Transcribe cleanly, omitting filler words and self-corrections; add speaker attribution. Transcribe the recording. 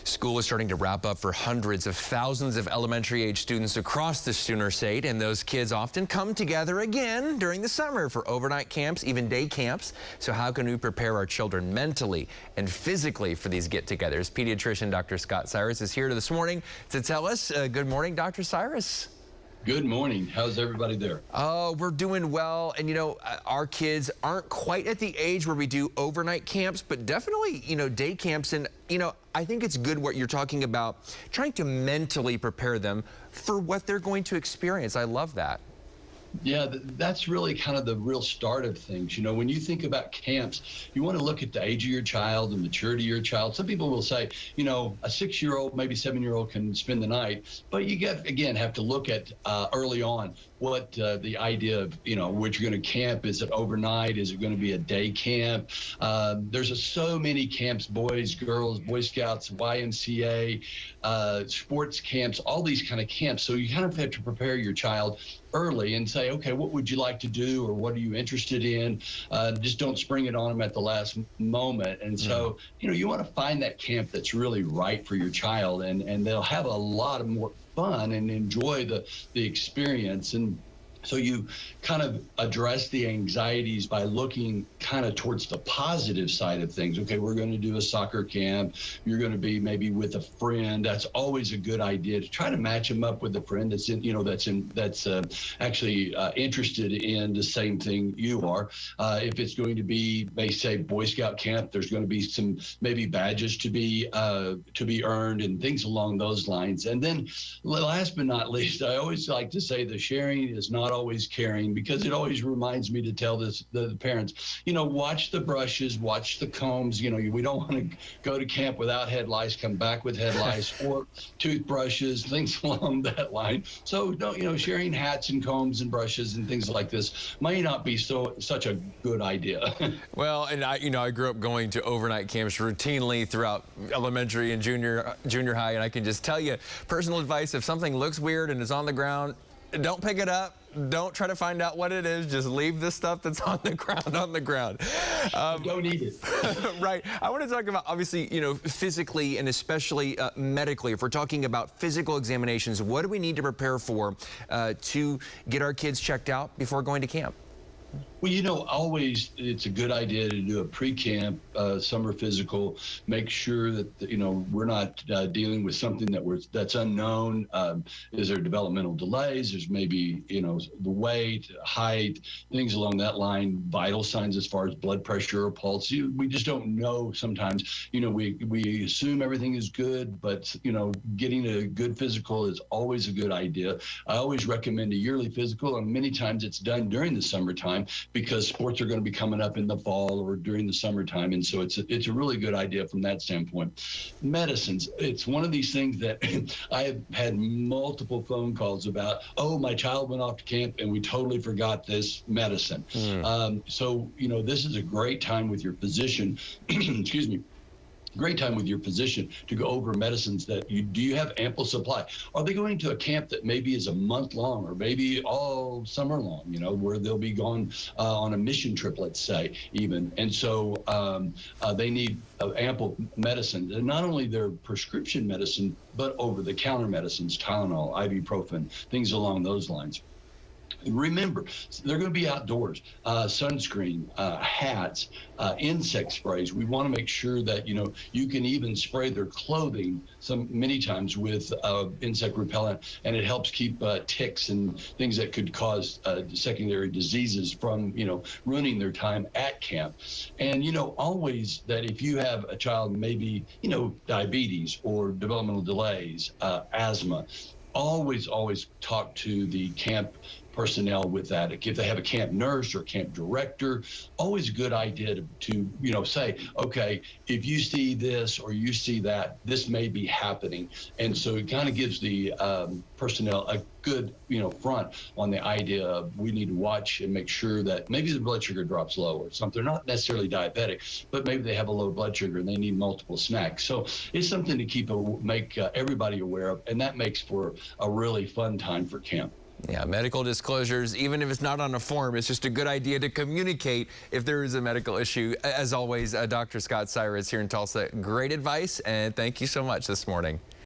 Speaker 1: School is starting to wrap up for hundreds of thousands of elementary age students across the Sooner State, and those kids often come together again during the summer for overnight camps, even day camps. So how can we prepare our children mentally and physically for these get-togethers? Pediatrician Dr. Cyrus is here this morning to tell us. Good morning, Dr. Cyrus.
Speaker 2: Good morning. How's everybody there?
Speaker 1: Oh, we're doing well. And, you know, our kids aren't quite at the age where we do overnight camps, but definitely, you know, day camps. And, you know, I think it's good what you're talking about, trying to mentally prepare them for what they're going to experience. I love that.
Speaker 2: Yeah, that's really kind of the real start of things. You know, when you think about camps, you want to look at the age of your child, the maturity of your child. Some people will say, you know, a 6-year-old, maybe 7-year-old can spend the night. But you again, have to look at early on what the idea of, you know, where you're going to camp. Is it overnight? Is it going to be a day camp? There's so many camps, boys, girls, Boy Scouts, YMCA, sports camps, all these kind of camps. So you kind of have to prepare your child early and say, okay, what would you like to do, or what are you interested in? Just don't spring it on them at the last moment. And so, you know, you want to find that camp that's really right for your child, and they'll have a lot of more fun and enjoy the experience. And so you kind of address the anxieties by looking kind of towards the positive side of things. Okay, we're going to do a soccer camp. You're going to be maybe with a friend. That's always a good idea, to try to match them up with a friend that's in, you know, that's actually interested in the same thing you are. If it's going to be, they say, Boy Scout camp, there's going to be some maybe badges to be earned and things along those lines. And then last but not least, I always like to say the sharing is not always caring, because it always reminds me to tell the parents, you know, watch the brushes, watch the combs. You know, we don't want to go to camp without head lice, come back with head lice, or toothbrushes, things along that line. So don't, you know, sharing hats and combs and brushes and things like this may not be such a good idea.
Speaker 1: Well, and I grew up going to overnight camps routinely throughout elementary and junior high, and I can just tell you, personal advice: if something looks weird and is on the ground, don't pick it up. Don't try to find out what it is. Just leave the stuff that's on the ground.
Speaker 2: Don't eat it.
Speaker 1: Right. I want to talk about, obviously, you know, physically and especially medically. If we're talking about physical examinations, what do we need to prepare for to get our kids checked out before going to camp?
Speaker 2: Well, you know, always it's a good idea to do a pre-camp summer physical. Make sure that, you know, we're not dealing with something that's unknown. Is there developmental delays? There's maybe, you know, the weight, height, things along that line. Vital signs as far as blood pressure or pulse. We just don't know sometimes. You know, we assume everything is good, but, you know, getting a good physical is always a good idea. I always recommend a yearly physical, and many times it's done during the summertime, because sports are going to be coming up in the fall or during the summertime. And so it's a really good idea from that standpoint. Medicines, it's one of these things that I have had multiple phone calls about. Oh, my child went off to camp and we totally forgot this medicine. So, you know, this is a great time with your physician, excuse me, great time with your physician to go over medicines that do you have ample supply? Are they going to a camp that maybe is a month long, or maybe all summer long, you know, where they'll be gone on a mission trip, let's say, even. And so they need ample medicine, and not only their prescription medicine, but over-the-counter medicines, Tylenol, ibuprofen, things along those lines. Remember, they're going to be outdoors. Sunscreen, hats, insect sprays. We want to make sure that, you know, you can even spray their clothing many times with insect repellent, and it helps keep ticks and things that could cause secondary diseases from, you know, ruining their time at camp. And, you know, always that if you have a child, maybe, you know, diabetes or developmental delays, asthma, always talk to the camp personnel with that. If they have a camp nurse or camp director, always a good idea to you know, say, okay, if you see this or you see that, this may be happening. And so it kind of gives the personnel a good, you know, front on the idea of, we need to watch and make sure that maybe the blood sugar drops low or something. They're not necessarily diabetic, but maybe they have a low blood sugar and they need multiple snacks. So it's something to make everybody aware of, and that makes for a really fun time for camp.
Speaker 1: Yeah, medical disclosures, even if it's not on a form, it's just a good idea to communicate if there is a medical issue. As always, Dr. Scott Cyrus here in Tulsa, great advice, and thank you so much this morning.